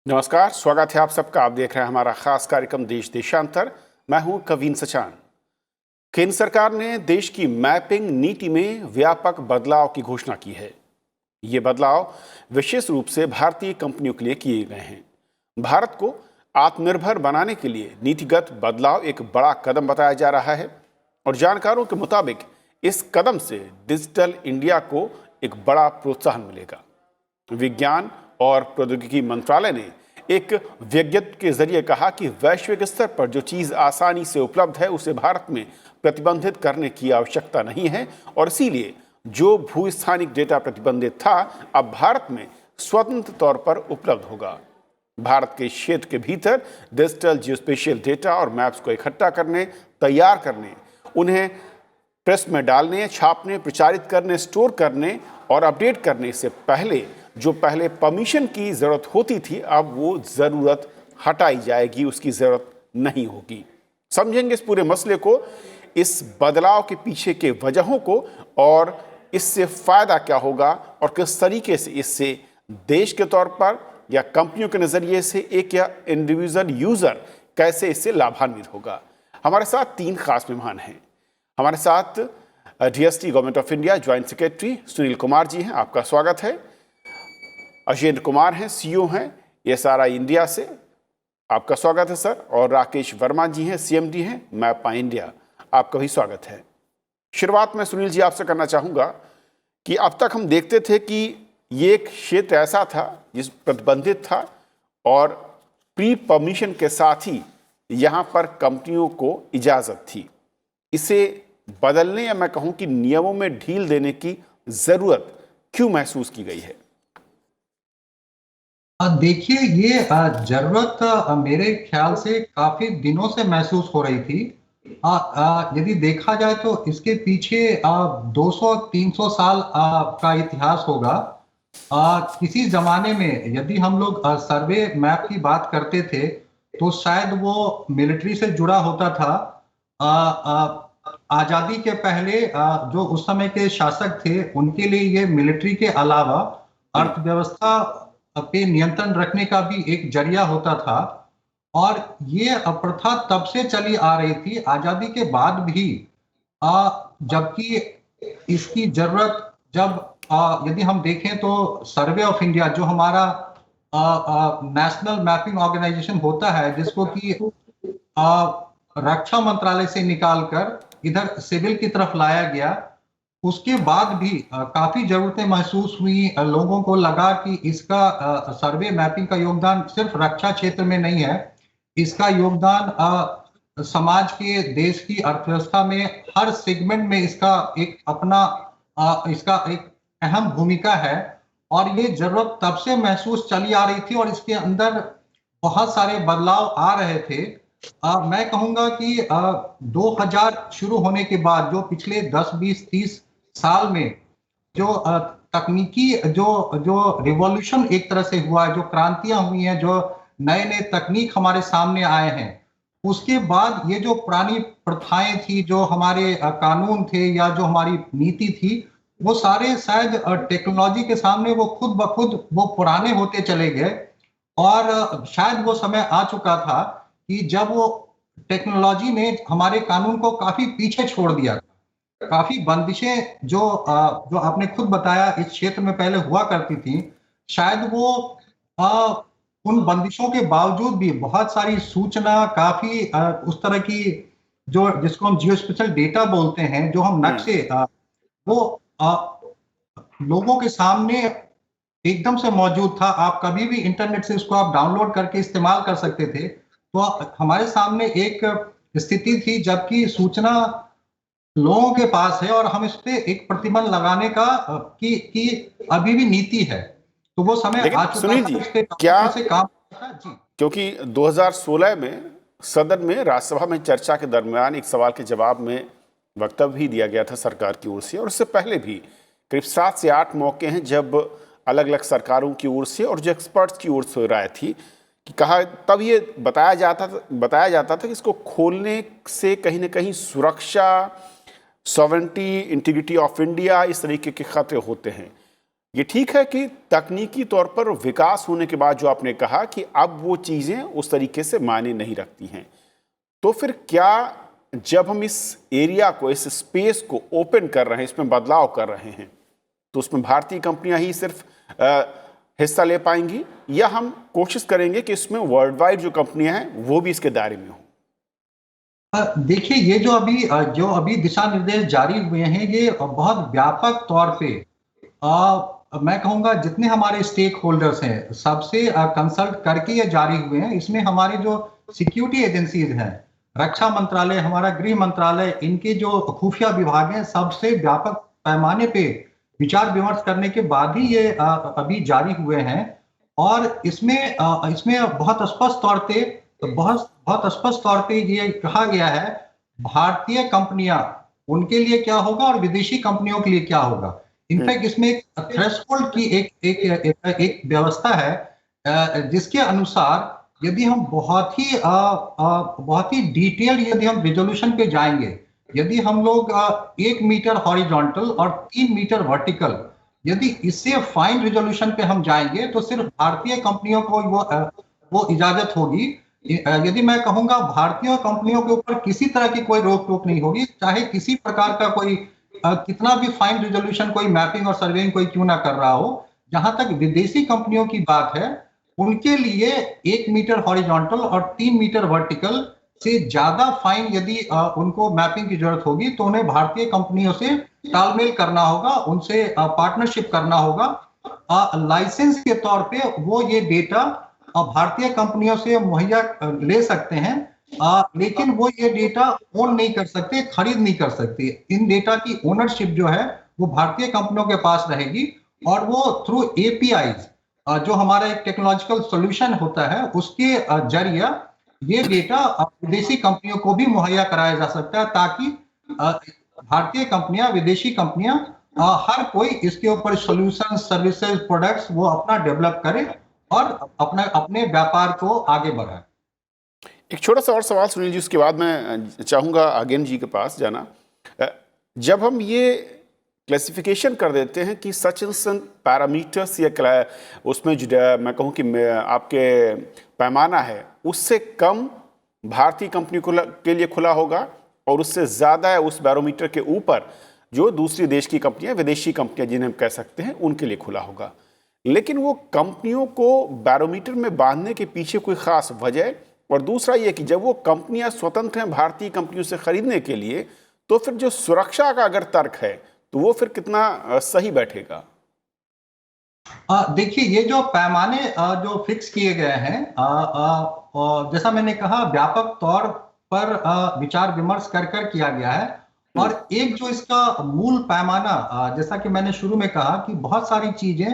नमस्कार, स्वागत है आप सबका। आप देख रहे हैं हमारा खास कार्यक्रम देश देशांतर। मैं हूं कवीन सचान। केंद्र सरकार ने देश की मैपिंग नीति में व्यापक बदलाव की घोषणा की है। ये बदलाव विशेष रूप से भारतीय कंपनियों के लिए किए गए हैं। भारत को आत्मनिर्भर बनाने के लिए नीतिगत बदलाव एक बड़ा कदम बताया जा रहा है और जानकारों के मुताबिक इस कदम से डिजिटल इंडिया को एक बड़ा प्रोत्साहन मिलेगा। विज्ञान और प्रौद्योगिकी मंत्रालय ने एक विज्ञप्ति के जरिए कहा कि वैश्विक स्तर पर जो चीज आसानी से उपलब्ध है उसे भारत में प्रतिबंधित करने की आवश्यकता नहीं है और इसीलिए जो भूस्थानिक डेटा प्रतिबंधित था अब भारत में स्वतंत्र तौर पर उपलब्ध होगा। भारत के क्षेत्र के भीतर डिजिटल जियोस्पेशियल डेटा और मैप्स को इकट्ठा करने, तैयार करने, उन्हें प्रेस में डालने, छापने, प्रचारित करने, स्टोर करने और अपडेट करने से पहले जो पहले परमिशन की ज़रूरत होती थी, अब वो ज़रूरत हटाई जाएगी, उसकी ज़रूरत नहीं होगी। समझेंगे इस पूरे मसले को, इस बदलाव के पीछे के वजहों को और इससे फ़ायदा क्या होगा और किस तरीके से इससे देश के तौर पर या कंपनियों के नज़रिए से एक या इंडिविजुअल यूज़र कैसे इससे लाभान्वित होगा। हमारे साथ 3 खास मेहमान हैं। हमारे साथ DST government of India joint secretary Sunil Kumar ji हैं, आपका स्वागत है। अजेंद्र कुमार हैं, CEO हैं SRI इंडिया से, आपका स्वागत है सर। और राकेश वर्मा जी हैं, CMD हैं मैप इंडिया, आपका भी स्वागत है। शुरुआत में सुनील जी आपसे करना चाहूँगा कि अब तक हम देखते थे कि ये एक क्षेत्र ऐसा था जिस प्रतिबंधित था और प्री परमिशन के साथ ही यहाँ पर कंपनियों को इजाज़त थी। इसे बदलने या मैं कहूँ कि नियमों में ढील देने की ज़रूरत क्यों महसूस की गई है? देखिए, ये जरूरत मेरे ख्याल से काफी दिनों से महसूस हो रही थी। यदि देखा जाए तो इसके पीछे 200-300 साल का इतिहास होगा। किसी जमाने में यदि हम लोग सर्वे मैप की बात करते थे तो शायद वो मिलिट्री से जुड़ा होता था। आजादी के पहले जो उस समय के शासक थे उनके लिए ये मिलिट्री के अलावा अर्थव्यवस्था पे नियंत्रण रखने का भी एक जरिया होता था और ये प्रथा तब से चली आ रही थी, आजादी के बाद भी। जबकि इसकी जरूरत जब यदि हम देखें तो सर्वे ऑफ इंडिया जो हमारा नेशनल मैपिंग ऑर्गेनाइजेशन होता है, जिसको कि रक्षा मंत्रालय से निकालकर इधर सिविल की तरफ लाया गया, उसके बाद भी काफी जरूरतें महसूस हुई। लोगों को लगा कि इसका सर्वे मैपिंग का योगदान सिर्फ रक्षा क्षेत्र में नहीं है, इसका योगदान समाज के, देश की अर्थव्यवस्था में हर सेगमेंट में इसका एक अपना इसका एक अहम भूमिका है। और ये जरूरत तब से महसूस चली आ रही थी और इसके अंदर बहुत सारे बदलाव आ रहे थे। मैं कहूंगा कि 2000 शुरू होने के बाद जो पिछले 10-20-30 साल में जो तकनीकी जो जो रिवॉल्यूशन एक तरह से हुआ है, जो क्रांतियां हुई हैं, जो नए नए तकनीक हमारे सामने आए हैं, उसके बाद ये जो पुरानी प्रथाएं थी, जो हमारे कानून थे या जो हमारी नीति थी, वो सारे शायद टेक्नोलॉजी के सामने वो खुद ब खुद वो पुराने होते चले गए। और शायद वो समय आ चुका था कि जब वो टेक्नोलॉजी ने हमारे कानून को काफी पीछे छोड़ दिया। काफी बंदिशें जो आपने खुद बताया इस क्षेत्र में पहले हुआ करती थी, शायद वो उन बंदिशों के बावजूद भी बहुत सारी सूचना, काफी उस तरह की जो जिसको हम जियोस्पेशियल डेटा बोलते हैं, जो हम नक्शे, वो लोगों के सामने एकदम से मौजूद था। आप कभी भी इंटरनेट से उसको आप डाउनलोड करके इस्तेमाल कर सकते थे। तो हमारे सामने एक स्थिति थी जबकि सूचना लोगों के पास है और हम इस पे एक प्रतिबंध लगाने का कि अभी भी नीति है। तो वो समय आ चुका सुनील था, जी, इस पे क्या से काम था। जी, क्योंकि 2016 में सदन में राज्यसभा में चर्चा के दरमियान एक सवाल के जवाब में वक्तव्य भी दिया गया था सरकार की ओर से, और उससे पहले भी करीब 7 से 8 मौके हैं जब अलग अलग सरकारों की ओर से और जो एक्सपर्ट्स की ओर से राय थी कि कहा, तब ये बताया जाता था कि इसको खोलने से कहीं ना कहीं सुरक्षा, सॉवरेंटी, इंटीग्रिटी ऑफ इंडिया, इस तरीके के खतरे होते हैं। ये ठीक है कि तकनीकी तौर पर विकास होने के बाद जो आपने कहा कि अब वो चीज़ें उस तरीके से मायने नहीं रखती हैं, तो फिर क्या जब हम इस एरिया को, इस स्पेस को ओपन कर रहे हैं, इसमें बदलाव कर रहे हैं, तो उसमें भारतीय कंपनियां ही सिर्फ हिस्सा ले पाएंगी, या हम कोशिश करेंगे कि इसमें वर्ल्ड वाइड जो कंपनियां हैं वो भी इसके दायरे में हों? देखिए, ये जो अभी दिशा निर्देश जारी हुए हैं, ये बहुत व्यापक तौर पे मैं कहूंगा जितने हमारे स्टेक होल्डर्स हैं सबसे कंसल्ट करके ये जारी हुए हैं। इसमें हमारे जो सिक्योरिटी एजेंसीज हैं, रक्षा मंत्रालय, हमारा गृह मंत्रालय, इनके जो खुफिया विभाग हैं, सबसे व्यापक पैमाने पे विचार विमर्श करने के बाद ही ये अभी जारी हुए हैं। और इसमें बहुत स्पष्ट तौर पे ये कहा गया है भारतीय कंपनियां, उनके लिए क्या होगा और विदेशी कंपनियों के लिए क्या होगा। इनफैक्ट इसमें एक थ्रेशोल्ड की एक व्यवस्था है जिसके अनुसार यदि हम बहुत ही डिटेल यदि हम रिजोल्यूशन पे जाएंगे, यदि हम लोग 1 मीटर हॉरिजॉन्टल और 3 मीटर वर्टिकल, यदि इससे फाइन रिजोल्यूशन पे हम जाएंगे तो सिर्फ भारतीय कंपनियों को वो इजाजत होगी। यदि मैं कहूंगा भारतीय कंपनियों के ऊपर किसी तरह की कोई रोक टोक नहीं होगी, चाहे किसी प्रकार का कोई कितना भी फाइन रिजोल्यूशन कोई मैपिंग और सर्वेइंग कोई क्यों ना कर रहा हो। जहां तक विदेशी कंपनियों की बात है, उनके लिए 1 मीटर हॉरिजॉन्टल और 3 मीटर वर्टिकल से ज्यादा फाइन यदि उनको मैपिंग की जरूरत होगी तो उन्हें भारतीय कंपनियों से तालमेल करना होगा, उनसे पार्टनरशिप करना होगा। लाइसेंस के तौर पे वो ये डेटा भारतीय कंपनियों से मुहैया ले सकते हैं, लेकिन वो ये डेटा ओन नहीं कर सकते, खरीद नहीं कर सकते। इन डेटा की ओनरशिप जो है वो भारतीय कंपनियों के पास रहेगी और वो थ्रू एपीआईज, जो हमारा एक टेक्नोलॉजिकल सॉल्यूशन होता है, उसके जरिए ये डेटा विदेशी कंपनियों को भी मुहैया कराया जा सकता है, ताकि भारतीय कंपनियां, विदेशी कंपनियां, हर कोई इसके ऊपर सॉल्यूशन, सर्विसेज, प्रोडक्ट्स वो अपना डेवलप करे और अपने व्यापार को आगे बढ़ाए। एक छोटा सा और सवाल सुनील जी, उसके बाद मैं चाहूँगा आगेन जी के पास जाना। जब हम ये क्लासिफिकेशन कर देते हैं कि सच एंड सन पैरामीटर्स या उसमें जो मैं कहूँ कि आपके पैमाना है उससे कम भारतीय कंपनी के लिए खुला होगा और उससे ज़्यादा है उस बैरोमीटर के ऊपर जो दूसरी देश की कंपनियां, विदेशी कंपनियां जिन्हें हम कह सकते हैं, उनके लिए खुला होगा। लेकिन वो कंपनियों को बैरोमीटर में बांधने के पीछे कोई ख़ास वजह, और दूसरा ये कि जब वो कंपनियां स्वतंत्र हैं भारतीय कंपनियों से खरीदने के लिए, तो फिर जो सुरक्षा का अगर तर्क है तो वो फिर कितना सही बैठेगा? देखिए, ये जो पैमाने जो फिक्स किए गए हैं, जैसा मैंने कहा, व्यापक तौर पर विचार विमर्श कर किया गया है। और एक जो इसका मूल पैमाना, जैसा कि मैंने शुरू में कहा कि बहुत सारी चीजें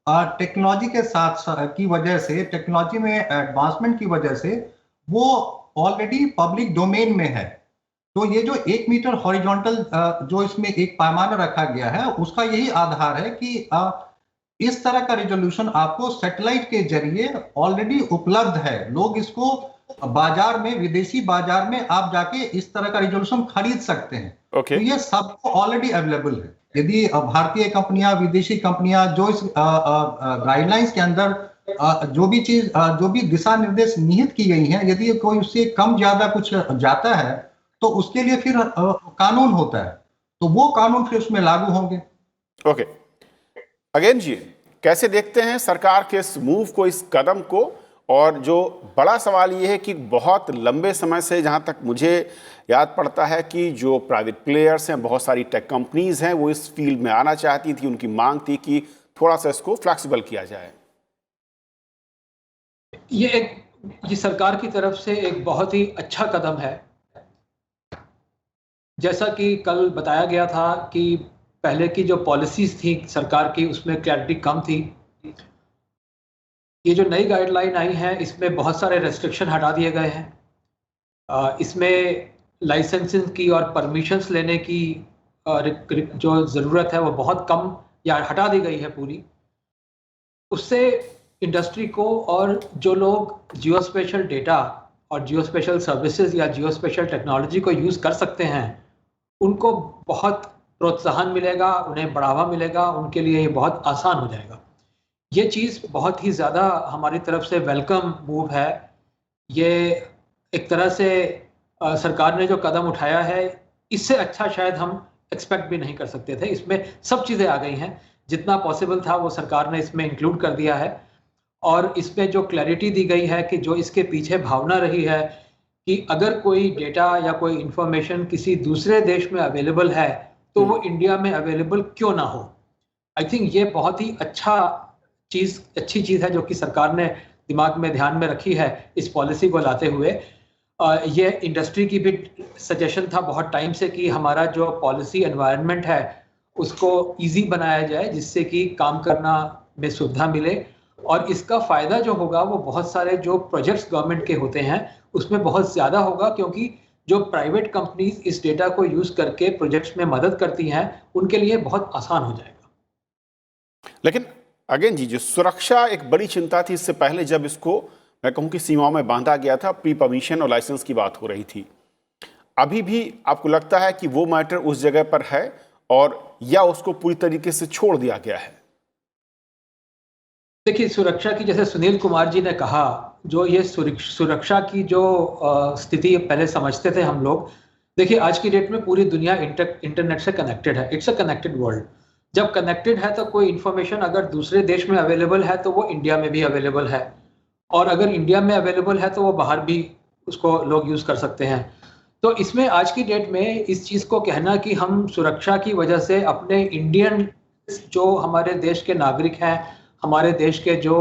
टेक्नोलॉजी के साथ की वजह से, टेक्नोलॉजी में एडवांसमेंट की वजह से वो ऑलरेडी पब्लिक डोमेन में है। तो ये जो 1 मीटर हॉरिजॉन्टल जो इसमें एक पैमाना रखा गया है, उसका यही आधार है कि इस तरह का रिजोल्यूशन आपको सैटेलाइट के जरिए ऑलरेडी उपलब्ध है। लोग इसको बाजार में, विदेशी बाजार में आप जाके इस तरह का रिजोल्यूशन खरीद सकते हैं। तो ये सबको ऑलरेडी अवेलेबल है। यदि भारतीय कंपनियां, विदेशी कंपनियां जो इस गाइडलाइंस के अंदर जो भी चीज, जो भी दिशा निर्देश निहित की गई हैं, यदि कोई उससे कम ज्यादा कुछ जाता है तो उसके लिए फिर कानून होता है, तो वो कानून फिर उसमें लागू होंगे। ओके, अगेन जी, कैसे देखते हैं सरकार के इस मूव को, इस कदम को? और जो बड़ा सवाल ये है कि बहुत लंबे समय से, जहाँ तक मुझे याद पड़ता है, कि जो प्राइवेट प्लेयर्स हैं, बहुत सारी टेक कंपनीज हैं, वो इस फील्ड में आना चाहती थी, उनकी मांग थी कि थोड़ा सा इसको फ्लेक्सिबल किया जाए। ये सरकार की तरफ से एक बहुत ही अच्छा कदम है। जैसा कि कल बताया गया था कि पहले की जो पॉलिसीज थी सरकार की, उसमें क्लैरिटी कम थी। ये जो नई गाइडलाइन आई है, इसमें बहुत सारे रेस्ट्रिक्शन हटा दिए गए हैं। इसमें लाइसेंसिंग की और परमिशंस लेने की जो ज़रूरत है वो बहुत कम या हटा दी गई है पूरी। उससे इंडस्ट्री को और जो लोग जियोस्पेशल डेटा और जियोस्पेशल सर्विसेज या जियोस्पेशल टेक्नोलॉजी को यूज़ कर सकते हैं, उनको बहुत प्रोत्साहन मिलेगा, उन्हें बढ़ावा मिलेगा, उनके लिए ये बहुत आसान हो जाएगा। ये चीज़ बहुत ही ज़्यादा हमारी तरफ से वेलकम मूव है। ये एक तरह से सरकार ने जो कदम उठाया है, इससे अच्छा शायद हम एक्सपेक्ट भी नहीं कर सकते थे। इसमें सब चीज़ें आ गई हैं, जितना पॉसिबल था वो सरकार ने इसमें इंक्लूड कर दिया है और इसमें जो क्लैरिटी दी गई है कि जो इसके पीछे भावना रही है कि अगर कोई डेटा या कोई इन्फॉर्मेशन किसी दूसरे देश में अवेलेबल है, तो वो इंडिया में अवेलेबल क्यों ना हो? आई थिंक ये बहुत ही अच्छी चीज़ है जो कि सरकार ने दिमाग में ध्यान में रखी है इस पॉलिसी को लाते हुए। ये इंडस्ट्री की भी सजेशन था बहुत टाइम से कि हमारा जो पॉलिसी एनवायरनमेंट है उसको इजी बनाया जाए जिससे कि काम करना में सुविधा मिले और इसका फ़ायदा जो होगा वो बहुत सारे जो प्रोजेक्ट्स गवर्नमेंट के होते हैं उसमें बहुत ज़्यादा होगा क्योंकि जो प्राइवेट कंपनीज इस डेटा को यूज़ करके प्रोजेक्ट्स में मदद करती हैं उनके लिए बहुत आसान हो जाएगा। लेकिन अगेन जी, जो सुरक्षा एक बड़ी चिंता थी इससे पहले, जब इसको मैं कहूँ कि सीमाओं में बांधा गया था, प्री परमिशन और लाइसेंस की बात हो रही थी। अभी भी आपको लगता है कि वो मैटर उस जगह पर है और या उसको पूरी तरीके से छोड़ दिया गया है? देखिए, सुरक्षा की जैसे सुनील कुमार जी ने कहा, जो ये सुरक्षा की जो स्थिति पहले समझते थे हम लोग। देखिए, आज की डेट में पूरी दुनिया इंटरनेट से कनेक्टेड है। It's a connected world. जब कनेक्टेड है तो कोई इन्फॉर्मेशन अगर दूसरे देश में अवेलेबल है तो वो इंडिया में भी अवेलेबल है और अगर इंडिया में अवेलेबल है तो वो बाहर भी उसको लोग यूज़ कर सकते हैं। तो इसमें आज की डेट में इस चीज़ को कहना कि हम सुरक्षा की वजह से अपने इंडियन जो हमारे देश के नागरिक हैं, हमारे देश के जो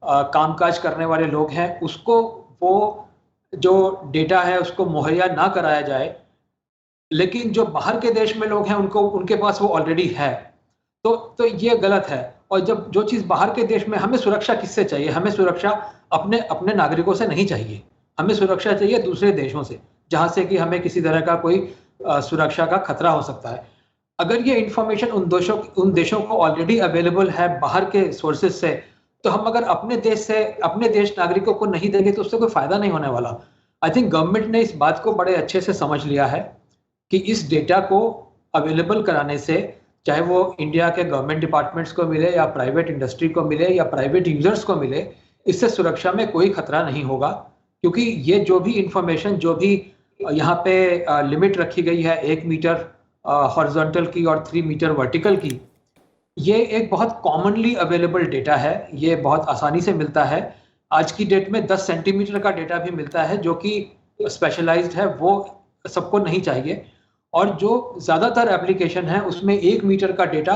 कामकाज करने वाले लोग हैं, उसको वो जो डेटा है उसको मुहैया ना कराया जाए, लेकिन जो बाहर के देश में लोग हैं उनको उनके पास वो ऑलरेडी है। तो ये गलत है। और जब जो चीज़ बाहर के देश में, हमें सुरक्षा किससे चाहिए? हमें सुरक्षा अपने नागरिकों से नहीं चाहिए। हमें सुरक्षा चाहिए दूसरे देशों से, जहाँ से कि हमें किसी तरह का कोई सुरक्षा का खतरा हो सकता है। अगर ये इन्फॉर्मेशन उन देशों को ऑलरेडी अवेलेबल है बाहर के सोर्सेज से, तो हम अगर अपने देश नागरिकों को नहीं देंगे तो उससे कोई फ़ायदा नहीं होने वाला। आई थिंक गवर्नमेंट ने इस बात को बड़े अच्छे से समझ लिया है कि इस डेटा को अवेलेबल कराने से, चाहे वो इंडिया के गवर्नमेंट डिपार्टमेंट्स को मिले या प्राइवेट इंडस्ट्री को मिले या प्राइवेट यूजर्स को मिले, इससे सुरक्षा में कोई खतरा नहीं होगा क्योंकि ये जो भी इंफॉर्मेशन, जो भी यहाँ पे लिमिट रखी गई है 1 मीटर हॉरिजॉन्टल की और 3 मीटर वर्टिकल की, ये एक बहुत कॉमनली अवेलेबल डेटा है। ये बहुत आसानी से मिलता है। आज की डेट में 10 सेंटीमीटर का डेटा भी मिलता है जो कि स्पेशलाइज्ड है, वो सबको नहीं चाहिए। और जो ज़्यादातर एप्लीकेशन है उसमें 1 मीटर का डेटा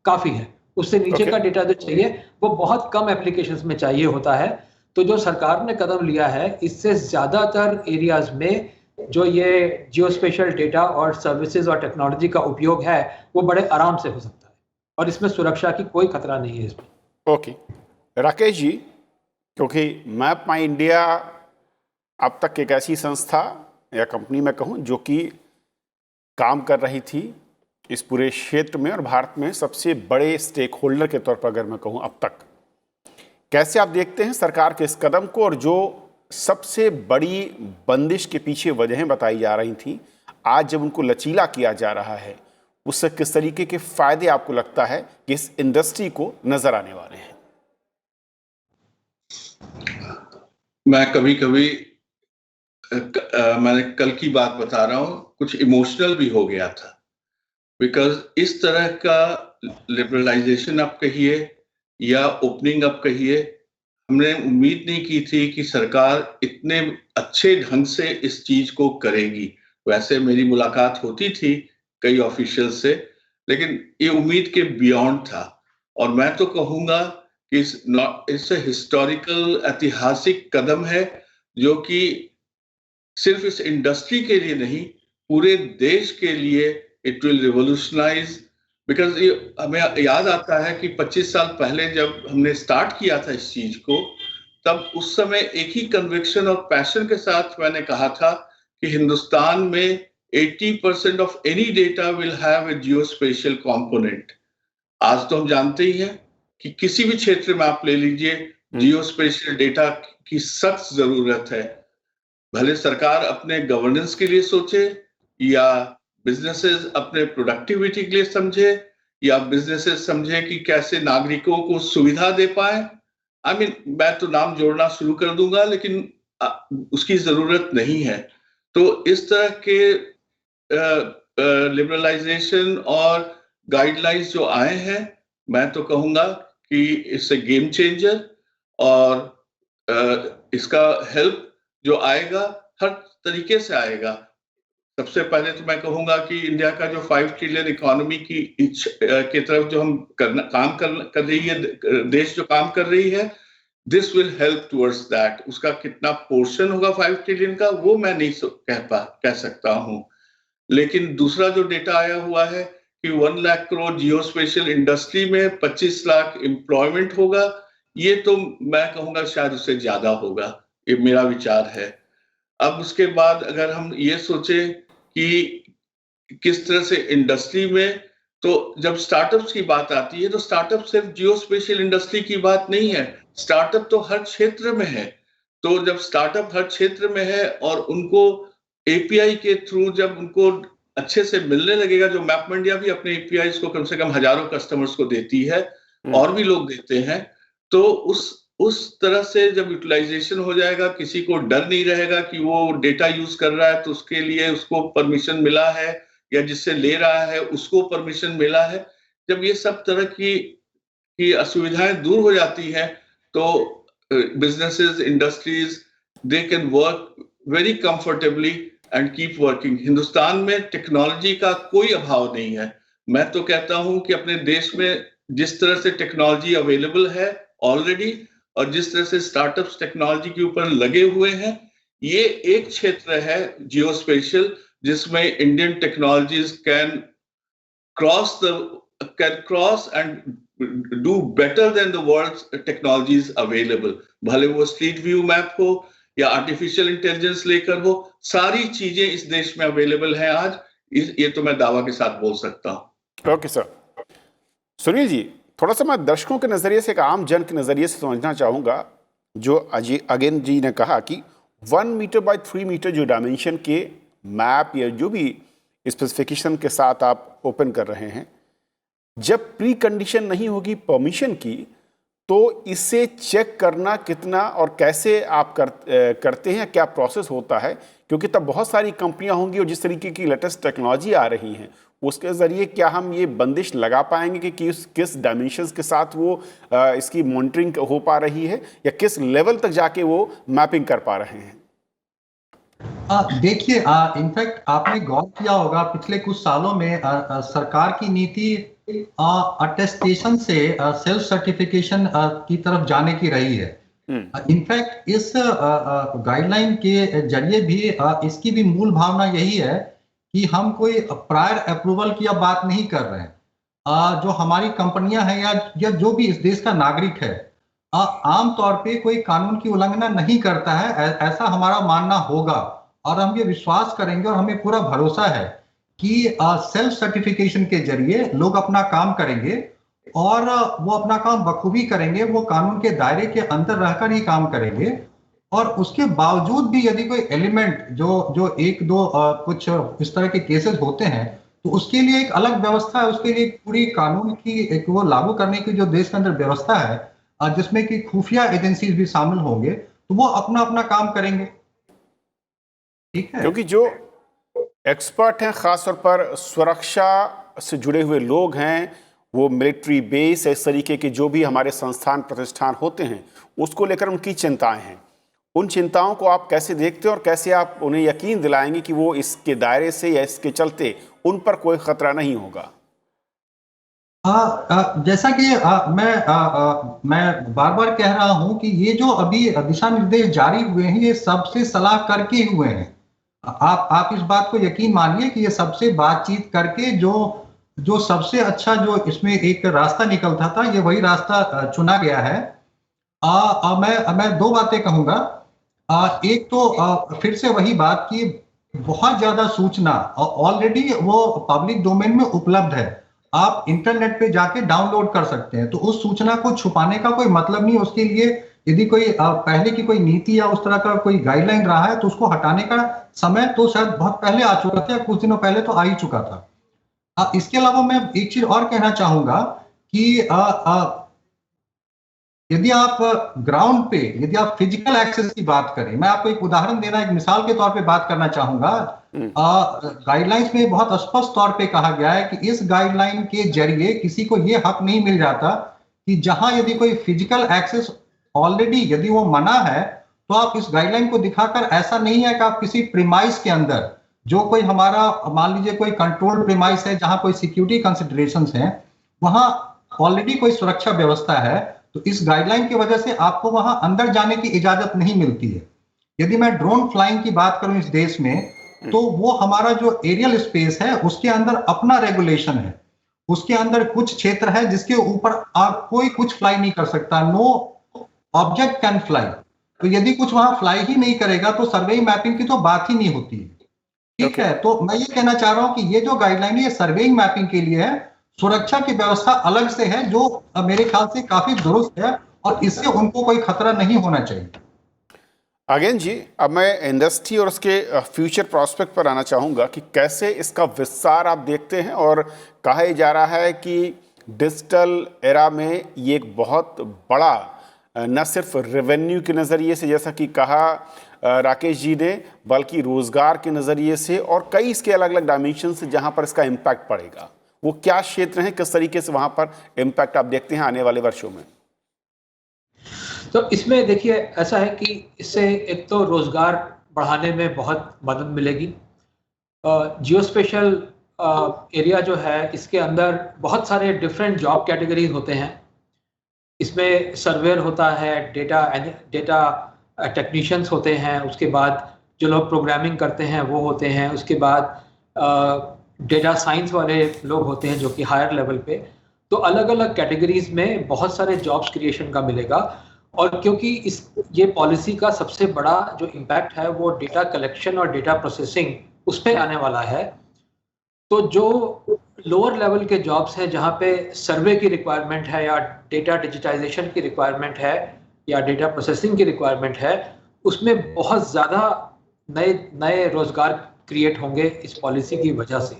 काफ़ी है। उससे नीचे का डेटा जो चाहिए वो बहुत कम एप्लीकेशंस में चाहिए होता है। तो जो सरकार ने कदम लिया है, इससे ज़्यादातर एरियाज़ में जो ये जियोस्पेशियल डेटा और सर्विसेज और टेक्नोलॉजी का उपयोग है वो बड़े आराम से हो सकता है और इसमें सुरक्षा की कोई खतरा नहीं है इसमें। ओके राकेश जी, क्योंकि मैप माई इंडिया अब तक एक ऐसी संस्था या कंपनी में कहूँ जो कि काम कर रही थी इस पूरे क्षेत्र में और भारत में सबसे बड़े स्टेक होल्डर के तौर पर अगर मैं कहूँ अब तक, कैसे आप देखते हैं सरकार के इस कदम को और जो सबसे बड़ी बंदिश के पीछे वजहें बताई जा रही थी, आज जब उनको लचीला किया जा रहा है, उससे किस तरीके के फायदे आपको लगता है कि इस इंडस्ट्री को नजर आने वाले हैं? मैं कभी कभी मैंने कल की बात बता रहा हूँ, कुछ इमोशनल भी हो गया था बिकॉज इस तरह का लिबरलाइजेशन आप कहिए या ओपनिंग अप कहिए, हमने उम्मीद नहीं की थी कि सरकार इतने अच्छे ढंग से इस चीज को करेगी। वैसे मेरी मुलाकात होती थी कई ऑफिशियल से, लेकिन ये उम्मीद के बियॉन्ड था। और मैं तो कहूंगा कि इस हिस्टोरिकल ऐतिहासिक कदम है जो कि सिर्फ इस इंडस्ट्री के लिए नहीं, पूरे देश के लिए इट विल रिवोल्यूशनाइज। बिकॉज हमें याद आता है कि 25 साल पहले जब हमने स्टार्ट किया था इस चीज को, तब उस समय एक ही कन्विक्शन और पैशन के साथ मैंने कहा था कि हिंदुस्तान में 80% of any data will have a geospatial component. आज तो हम जानते ही हैं कि किसी भी क्षेत्र में आप ले लीजिए, जियोस्पेशियल डेटा की सख्त जरूरत है। भले सरकार अपने गवर्नेंस के लिए सोचे या बिजनेसेस अपने प्रोडक्टिविटी के लिए समझे या बिजनेसेस समझे कि कैसे नागरिकों को सुविधा दे पाए। मैं तो नाम जोड़ना शुरू कर दूंगा, लेकिन उसकी जरूरत नहीं है। तो इस तरह के लिबरलाइजेशन और गाइडलाइंस जो आए हैं, मैं तो कहूंगा कि इससे गेम चेंजर, और इसका हेल्प जो आएगा हर तरीके से आएगा। सबसे पहले तो मैं कहूंगा कि इंडिया का जो 5 ट्रिलियन इकोनॉमी की तरफ जो हम काम कर रही है, देश जो काम कर रही है, this will help towards that. उसका कितना पोर्शन होगा 5 ट्रिलियन का, वो मैं नहीं कह सकता हूं। लेकिन दूसरा जो डेटा आया हुआ है कि 1 लाख करोड़ जियो स्पेशल इंडस्ट्री में 25 लाख एम्प्लॉयमेंट होगा, ये तो मैं कहूंगा शायद उससे ज्यादा होगा, ये मेरा विचार है। अब उसके बाद अगर हम ये सोचें कि किस तरह से इंडस्ट्री में, तो जब स्टार्टअप्स की बात आती है तो स्टार्टअप सिर्फ जियो स्पेशल इंडस्ट्री की बात नहीं है, स्टार्टअप तो हर क्षेत्र में है। तो जब स्टार्टअप हर क्षेत्र में है और उनको एपीआई के थ्रू जब उनको अच्छे से मिलने लगेगा, जो मैपमंडिया भी अपने एपीआई को कम से कम हजारों कस्टमर्स को देती है और भी लोग देते हैं, तो उस तरह से जब यूटिलाइजेशन हो जाएगा, किसी को डर नहीं रहेगा कि वो डेटा यूज कर रहा है तो उसके लिए उसको परमिशन मिला है, या जिससे ले रहा है उसको परमिशन मिला है। जब ये सब तरह की असुविधाएं दूर हो जाती हैं, तो businesses, industries, they can work very comfortably and keep working. Hindustan में टेक्नोलॉजी का कोई अभाव नहीं है। मैं तो कहता हूं कि अपने देश में जिस तरह से टेक्नोलॉजी अवेलेबल है ऑलरेडी, और जिस तरह से स्टार्टअप्स टेक्नोलॉजी के ऊपर लगे हुए हैं, ये एक क्षेत्र है जियो स्पेशल जिसमें Indian technologies can cross and do better than the world's technologies available. भले वो स्ट्रीट व्यू मैप हो या आर्टिफिशियल इंटेलिजेंस लेकर हो, सारी चीजें इस देश में अवेलेबल हैं आज। ये तो मैं दावा के साथ बोल सकता हूं। Okay sir. सुनील जी, थोड़ा सा मैं दर्शकों के नज़रिए से, एक आम जन के नज़रिए से समझना चाहूँगा। जो अगेन जी ने कहा कि 1 मीटर बाय 3 मीटर जो डायमेंशन के मैप या जो भी स्पेसिफिकेशन के साथ आप ओपन कर रहे हैं, जब प्री कंडीशन नहीं होगी परमिशन की, तो इसे चेक करना कितना और कैसे आप करते हैं, क्या प्रोसेस होता है? क्योंकि तब बहुत सारी कंपनियां होंगी और जिस तरीके की लेटेस्ट टेक्नोलॉजी आ रही हैं, उसके ज़रिए क्या हम ये बंदिश लगा पाएंगे कि किस डायमेंशंस के साथ वो इसकी मॉनिटरिंग हो पा रही है, या किस लेवल तक जाके वो मैपिंग कर पा रहे हैं? देखिए, इनफैक्ट आपने गौर किया होगा पिछले कुछ सालों में सरकार की नीति अटेस्टेशन से सेल्फ सर्टिफिकेशन की तरफ जाने की रही है। इनफैक्ट इस गाइडलाइन के जरिए भी इसकी भी मूल भावना यही है कि हम कोई प्रायर अप्रूवल की अब बात नहीं कर रहे हैं। जो हमारी कंपनियां हैं या जो भी इस देश का नागरिक है, आमतौर पे कोई कानून की उल्लंघना नहीं करता है, ऐसा हमारा मानना होगा। और हम ये विश्वास करेंगे और हमें पूरा भरोसा है कि सेल्फ सर्टिफिकेशन के जरिए लोग अपना काम करेंगे और वो अपना काम बखूबी करेंगे, वो कानून के दायरे के अंदर रहकर ही काम करेंगे। और उसके बावजूद भी यदि कोई एलिमेंट जो एक दो कुछ इस तरह के केसेस होते हैं, तो उसके लिए एक अलग व्यवस्था है, उसके लिए पूरी कानून की एक वो लागू करने की जो देश के अंदर व्यवस्था है, जिसमें कि खुफिया एजेंसीज भी शामिल होंगे, तो वो अपना अपना काम करेंगे। ठीक है, क्योंकि जो एक्सपर्ट हैं, खासतौर पर सुरक्षा से जुड़े हुए लोग हैं, वो मिलिट्री बेस, इस तरीके के जो भी हमारे संस्थान प्रतिष्ठान होते हैं, उसको लेकर उनकी चिंताएं हैं। उन चिंताओं को आप कैसे देखते हैं और कैसे आप उन्हें यकीन दिलाएंगे कि वो इसके दायरे से या इसके चलते उन पर कोई खतरा नहीं होगा? जैसा कि मैं बार बार कह रहा हूं कि ये जो अभी दिशा निर्देश जारी हुए हैं, ये सबसे सलाह करके हुए हैं। आप इस बात को यकीन मानिए कि ये सबसे बातचीत करके जो सबसे अच्छा जो इसमें एक रास्ता निकलता था, ये वही रास्ता चुना गया है। मैं दो बातें कहूंगा। एक तो फिर से वही बात कि बहुत ज्यादा सूचना ऑलरेडी वो पब्लिक डोमेन में उपलब्ध है, आप इंटरनेट पे जाके डाउनलोड कर सकते हैं, तो उस सूचना को छुपाने का कोई मतलब नहीं, उसके लिए यदि कोई पहले की कोई नीति या उस तरह का कोई गाइडलाइन रहा है तो उसको हटाने का समय तो शायद बहुत पहले आ चुका था, कुछ दिनों पहले तो आ ही चुका था। इसके अलावा मैं एक चीज और कहना चाहूंगा कि यदि आप ग्राउंड पे, यदि आप फिजिकल एक्सेस की बात करें, मैं आपको एक उदाहरण देना, एक मिसाल के तौर पे बात करना चाहूंगा। गाइडलाइंस में बहुत स्पष्ट तौर पे कहा गया है कि इस गाइडलाइन के जरिए किसी को ये हक नहीं मिल जाता कि जहां यदि कोई फिजिकल एक्सेस ऑलरेडी यदि वो मना है तो आप इस गाइडलाइन को दिखाकर, ऐसा नहीं है कि आप किसी प्रीमाइस के अंदर, जो कोई हमारा मान लीजिए कोई कंट्रोल प्रीमाइस है जहां कोई सिक्योरिटी कंसिडरेशंस हैं, वहां ऑलरेडी कोई सुरक्षा व्यवस्था है, तो इस गाइडलाइन की वजह से आपको वहां अंदर जाने की इजाजत नहीं मिलती है। यदि मैं ड्रोन फ्लाइंग की बात करूं इस देश में, तो वो हमारा जो एरियल स्पेस है उसके अंदर अपना रेगुलेशन है, उसके अंदर कुछ क्षेत्र है जिसके ऊपर आप कोई कुछ फ्लाई नहीं कर सकता, नो ऑब्जेक्ट कैन फ्लाई। तो यदि कुछ वहां फ्लाई ही नहीं करेगा तो सर्वे मैपिंग की तो बात ही नहीं होती है। ठीक है, तो मैं ये कहना चाह रहा हूं कि ये जो गाइडलाइन है ये सर्वेइंग मैपिंग के लिए है, सुरक्षा की व्यवस्था अलग से है जो मेरे ख्याल से काफी दुरुस्त है और इससे उनको कोई खतरा नहीं होना चाहिए। अगेन जी, अब मैं इंडस्ट्री और उसके फ्यूचर प्रोस्पेक्ट पर आना चाहूँगा कि कैसे इसका विस्तार आप देखते हैं, और कहा जा रहा है कि डिजिटल एरा में ये एक बहुत बड़ा न सिर्फ रेवेन्यू के नज़रिए से, जैसा कि कहा राकेश जी ने, बल्कि रोज़गार के नज़रिए से और कई इसके अलग अलग डायमेंशन से जहाँ पर इसका इम्पैक्ट पड़ेगा। वो क्या क्षेत्र हैं, किस तरीके से वहाँ पर इम्पैक्ट आप देखते हैं आने वाले वर्षों में? तो इसमें देखिए ऐसा है कि इससे एक तो रोजगार बढ़ाने में बहुत मदद मिलेगी। जियो स्पेशल एरिया जो है, इसके अंदर बहुत सारे डिफरेंट जॉब कैटेगरीज होते हैं। इसमें सर्वेयर होता है, डेटा टेक्नीशियंस होते हैं, उसके बाद जो लोग प्रोग्रामिंग करते हैं वो होते हैं, उसके बाद डेटा साइंस वाले लोग होते हैं जो कि हायर लेवल पे। तो अलग अलग कैटेगरीज में बहुत सारे जॉब्स क्रिएशन का मिलेगा। और क्योंकि ये पॉलिसी का सबसे बड़ा जो इम्पैक्ट है वो डेटा कलेक्शन और डेटा प्रोसेसिंग उस पर आने वाला है, तो जो लोअर लेवल के जॉब्स हैं जहाँ पे सर्वे की रिक्वायरमेंट है या डेटा डिजिटाइजेशन की रिक्वायरमेंट है या डेटा प्रोसेसिंग की रिक्वायरमेंट है, उसमें बहुत ज़्यादा नए रोजगार क्रिएट होंगे इस पॉलिसी की वजह से।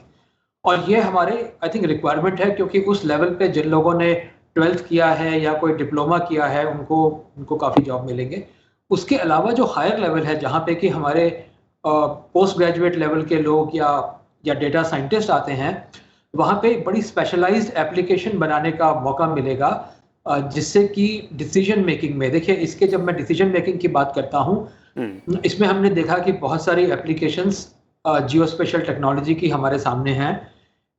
और ये हमारे आई थिंक रिक्वायरमेंट है, क्योंकि उस लेवल पे जिन लोगों ने 12th किया है या कोई डिप्लोमा किया है उनको काफ़ी जॉब मिलेंगे। उसके अलावा जो हायर लेवल है जहाँ पे कि हमारे पोस्ट ग्रेजुएट लेवल के लोग या डेटा साइंटिस्ट आते हैं, वहाँ पे बड़ी स्पेशलाइज्ड एप्लीकेशन बनाने का मौका मिलेगा, जिससे कि डिसीजन मेकिंग में, देखिए इसके जब मैं डिसीजन मेकिंग की बात करता हूँ, इसमें हमने देखा कि बहुत सारी एप्लीकेशंस जियो स्पेशल टेक्नोलॉजी की हमारे सामने हैं।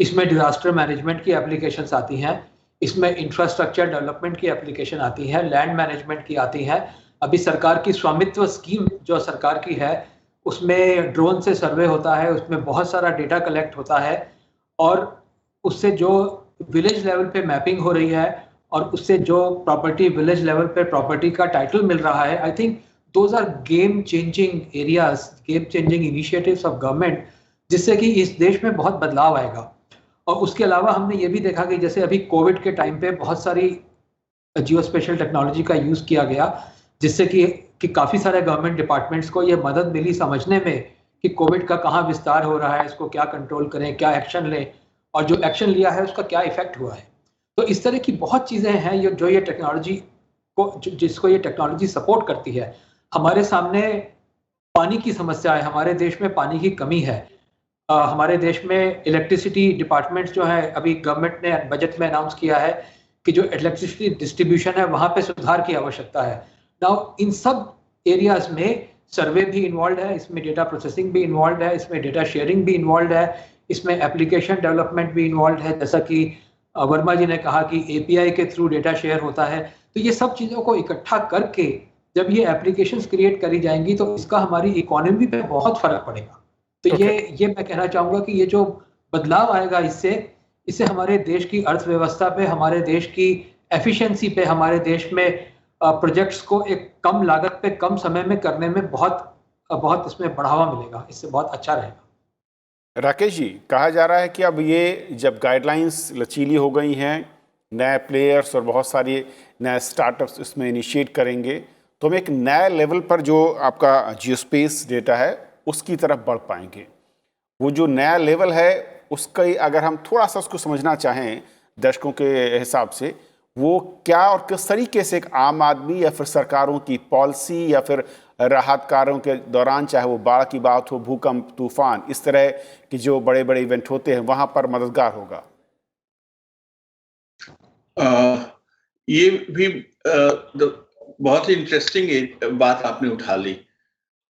इसमें डिजास्टर मैनेजमेंट की एप्लीकेशंस आती हैं, इसमें इंफ्रास्ट्रक्चर डेवलपमेंट की एप्लीकेशन आती है, लैंड मैनेजमेंट की आती है। अभी सरकार की स्वामित्व स्कीम जो सरकार की है उसमें ड्रोन से सर्वे होता है, उसमें बहुत सारा डेटा कलेक्ट होता है और उससे जो विलेज लेवल पे मैपिंग हो रही है और उससे जो प्रॉपर्टी विलेज लेवल पे प्रॉपर्टी का टाइटल मिल रहा है, I think those are game changing areas, game changing initiatives of government, जिससे कि इस देश में बहुत बदलाव आएगा। और उसके अलावा हमने ये भी देखा कि जैसे अभी कोविड के टाइम पे बहुत सारी जियो स्पेशल टेक्नोलॉजी का यूज़ किया गया, जिससे कि काफ़ी सारे गवर्नमेंट डिपार्टमेंट्स को ये मदद मिली समझने में कि कोविड का कहाँ विस्तार हो रहा है, इसको क्या कंट्रोल करें, क्या एक्शन लें, और जो एक्शन लिया है उसका क्या इफेक्ट हुआ है। तो इस तरह की बहुत चीज़ें हैं जो ये टेक्नोलॉजी को, जिसको ये टेक्नोलॉजी सपोर्ट करती है। हमारे सामने पानी की समस्या है, हमारे देश में पानी की कमी है। हमारे देश में इलेक्ट्रिसिटी डिपार्टमेंट्स जो है, अभी गवर्नमेंट ने बजट में अनाउंस किया है कि जो इलेक्ट्रिसिटी डिस्ट्रीब्यूशन है वहाँ पे सुधार की आवश्यकता है। नाउ इन सब एरियाज में सर्वे भी इन्वॉल्व है, इसमें डेटा प्रोसेसिंग भी इन्वॉल्व है, इसमें डेटा शेयरिंग भी इन्वॉल्व है, इसमें एप्लीकेशन डेवलपमेंट भी इन्वॉल्व है, जैसा कि वर्मा जी ने कहा कि एपीआई के थ्रू डेटा शेयर होता है। तो ये सब चीज़ों को इकट्ठा करके जब ये एप्लीकेशंस क्रिएट करी जाएंगी तो इसका हमारी इकोनॉमी पे बहुत फर्क पड़ेगा। तो ये मैं कहना चाहूँगा कि ये जो बदलाव आएगा इससे हमारे देश की अर्थव्यवस्था पे, हमारे देश की एफिशिएंसी पे, हमारे देश में प्रोजेक्ट्स को एक कम लागत पे कम समय में करने में बहुत इसमें बढ़ावा मिलेगा, इससे बहुत अच्छा रहेगा। राकेश जी, कहा जा रहा है कि अब ये जब गाइडलाइंस लचीली हो गई हैं, नए प्लेयर्स और बहुत सारे नए स्टार्टअप्स इसमें इनिशिएट करेंगे, तो हम एक नए लेवल पर जो आपका जियोस्पेस डेटा है उसकी तरफ बढ़ पाएंगे। वो जो नया लेवल है उसका अगर हम थोड़ा सा उसको समझना चाहें दर्शकों के हिसाब से, वो क्या और किस तरीके से एक आम आदमी या फिर सरकारों की पॉलिसी या फिर राहत कार्यों के दौरान, चाहे वो बाढ़ की बात हो, भूकंप, तूफान, इस तरह के जो बड़े बड़े इवेंट होते हैं वहां पर मददगार होगा? ये भी बहुत ही इंटरेस्टिंग बात आपने उठा ली।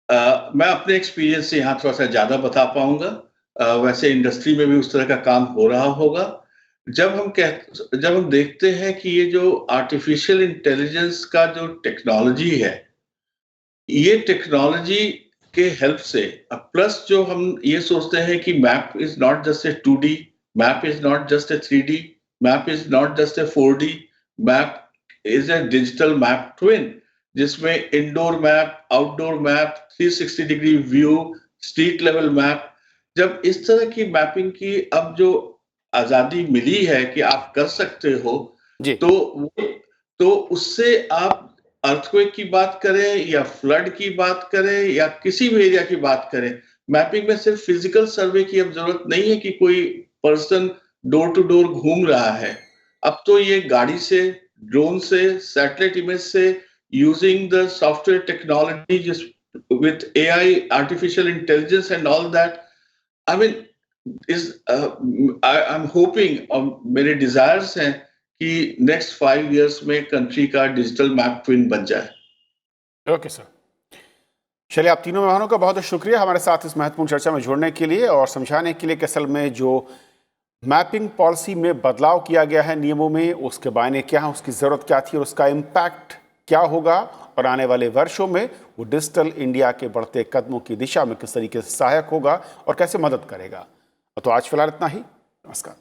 मैं अपने एक्सपीरियंस से यहाँ थोड़ा सा ज्यादा बता पाऊंगा। वैसे इंडस्ट्री में भी उस तरह का काम हो रहा होगा। जब हम देखते हैं कि ये जो आर्टिफिशियल इंटेलिजेंस का जो टेक्नोलॉजी है, ये टेक्नोलॉजी के हेल्प से प्लस जो हम ये सोचते हैं कि map is not just a 2D, map is not just a 3D, map is not just a 4D, map is a digital map twin, जिसमें indoor map, outdoor map, 360 degree view, street level map. जब इस तरह की mapping की अब जो आजादी मिली है कि आप कर सकते हो, जी। तो उससे आप अर्थक्वेक की बात करें या फ्लड की बात करें या किसी भी एरिया की बात करें, मैपिंग में सिर्फ फिजिकल सर्वे की अब जरूरत नहीं है कि कोई पर्सन डोर टू डोर घूम रहा है। अब तो ये गाड़ी से, ड्रोन से, सैटेलाइट इमेज से, यूजिंग द सॉफ्टवेयर टेक्नोलॉजी जिस with AI, artificial intelligence and all that, I mean, I'm hoping, मेरे desires हैं कि next 5 years में कंट्री का डिजिटल मैप ट्विन बन जाए। ओके सर, चलिए, आप तीनों मेहमानों का बहुत बहुत शुक्रिया हमारे साथ इस महत्वपूर्ण चर्चा में जुड़ने के लिए और समझाने के लिए कि असल में जो मैपिंग पॉलिसी में बदलाव किया गया है नियमों में, उसके मायने क्या हैं, उसकी ज़रूरत क्या थी और उसका इम्पैक्ट क्या होगा और आने वाले वर्षों में वो डिजिटल इंडिया के बढ़ते कदमों की दिशा में किस तरीके से सहायक होगा और कैसे मदद करेगा। तो आज फिलहाल इतना ही। नमस्कार।